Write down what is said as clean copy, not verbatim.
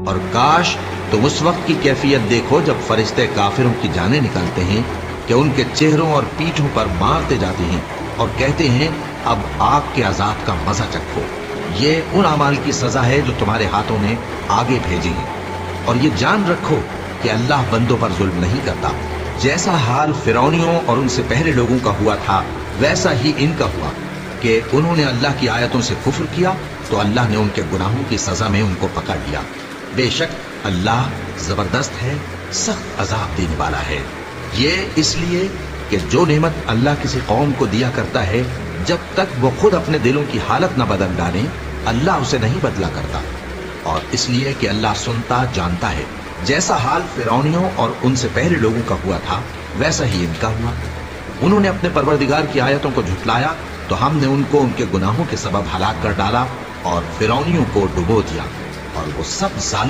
اور کاش تم اس وقت کی کیفیت دیکھو جب فرشتے کافروں کی جانیں نکالتے ہیں کہ ان کے چہروں اور پیٹھوں پر مارتے جاتے ہیں اور کہتے ہیں اب آگ کے عذاب کا مزہ چکھو۔ یہ ان اعمال کی سزا ہے جو تمہارے ہاتھوں نے آگے بھیجی ہیں، اور یہ جان رکھو کہ اللہ بندوں پر ظلم نہیں کرتا۔ جیسا حال فرعونیوں اور ان سے پہلے لوگوں کا ہوا تھا ویسا ہی ان کا ہوا کہ انہوں نے اللہ کی آیتوں سے کفر کیا تو اللہ نے ان کے گناہوں کی سزا میں ان کو پکڑ لیا۔ بے شک اللہ زبردست ہے، سخت عذاب دینے والا ہے۔ یہ اس لیے کہ جو نعمت اللہ کسی قوم کو دیا کرتا ہے جب تک وہ خود اپنے دلوں کی حالت نہ بدل ڈالیں اللہ اسے نہیں بدلا کرتا، اور اس لیے کہ اللہ سنتا جانتا ہے۔ جیسا حال فرعونیوں اور ان سے پہلے لوگوں کا ہوا تھا ویسا ہی ان کا ہوا۔ انہوں نے اپنے پروردگار کی آیتوں کو جھٹلایا تو ہم نے ان کو ان کے گناہوں کے سبب ہلاک کر ڈالا اور فرعونیوں کو ڈبو دیا، اور وہ سب ظالم